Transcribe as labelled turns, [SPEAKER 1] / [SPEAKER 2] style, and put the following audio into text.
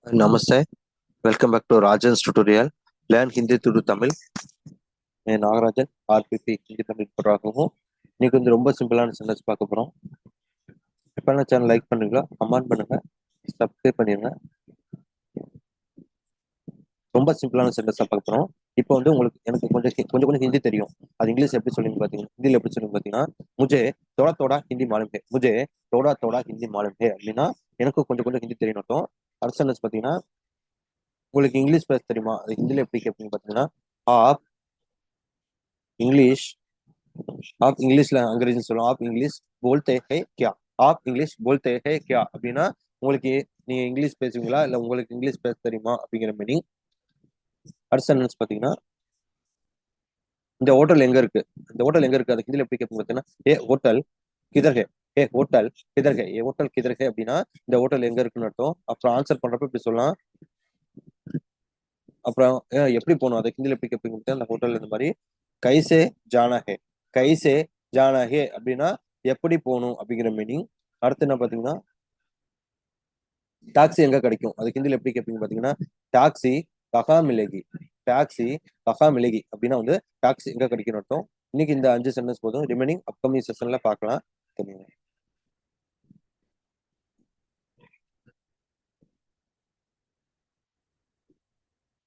[SPEAKER 1] Namaste. Welcome back to Rajan's tutorial. Learn Hindi through Tamil. Nagarajan ஆர்பிபி ஹிந்தி தமிழ் போடுறாகவும் இன்னைக்கு ரொம்ப சிம்பிளான சென்டென்ஸ் பார்க்க போகிறோம். எப்போ சேனல் லைக் பண்ணுங்களா, கமெண்ட் பண்ணுங்க, சப்ஸ்கிரைப் பண்ணிடுங்க. ரொம்ப சிம்பிளான சென்டென்ஸாக பார்க்க போகிறோம். இப்போ உங்களுக்கு எனக்கு கொஞ்சம் ஹிந்தி தெரியும். அது இங்கிலீஷ் எப்படி சொல்லுங்க பார்த்தீங்கன்னா, ஹிந்தியில் எப்படி சொல்லுங்க பார்த்தீங்கன்னா, முஜே தோடா தோடா ஹிந்தி மாலும் ஹே, முஜே தோடா தோடா ஹிந்தி மாலும் ஹே அப்படின்னா எனக்கு கொஞ்சம் ஹிந்தி தெரியணும் அர்த்தம். அடுத்த சென்டென்ஸ் பார்த்தீங்கன்னா, உங்களுக்கு இங்கிலீஷ் பேச தெரியுமா, அது ஹிந்தியில் எப்படி கேட்பீங்க பார்த்தீங்கன்னா, ஆப் इंग्लिश आप इंग्लिश अंग्रेजी சொல்லலாம். आप इंग्लिश बोलते हैं क्या, आप इंग्लिश बोलते हैं क्या அப்படின்னா உங்களுக்கு நீங்க இங்கிலீஷ் பேசுவீங்களா இல்ல உங்களுக்கு இங்கிலீஷ் பேச தெரியுமா அப்படிங்கிற மீனிங். அடுத்த சென்டென்ஸ் பாத்தீங்கன்னா, இந்த ஹோட்டல் எங்க இருக்கு, இந்த ஹோட்டல் எங்க இருக்கு அது ஹிந்தில எப்படி கேட்பீங்க பார்த்தீங்கன்னா, ஏ ஹோட்டல் கிதர் ஹே, ஏ ஹோட்டல் கிதர் ஹே, ஏ ஹோட்டல் கிதர் ஹே அப்படின்னா இந்த ஹோட்டல் எங்க இருக்குன்னு அர்த்தம். அப்புறம் ஆன்சர் பண்றப்ப இப்படி சொல்லலாம். அப்புறம் எப்படி போகணும் அதை ஹிந்தில எப்படி கேட்பீங்க, அந்த ஹோட்டல் இந்த மாதிரி கைசே ஜானா ஹே, கைசே ஜானா ஹே அப்படின்னா எப்படி போகணும் அப்படிங்கிற மீனிங். அடுத்து என்ன பாத்தீங்கன்னா, டாக்ஸி எங்க கிடைக்கும் அது ஹிந்தில எப்படி கேட்பீங்க பாத்தீங்கன்னா, டாக்ஸி கஹா மிலேகி, டாக்ஸி கஹா மிலேகி அப்படின்னா டாக்ஸி எங்க கிடைக்கும்னு அர்த்தம். இன்னைக்கு இந்த 5 சென்டென்ஸ் போதும். ரிமைனிங் அப்கமிங் செஷன்ல பார்க்கலாம். தெரியும்.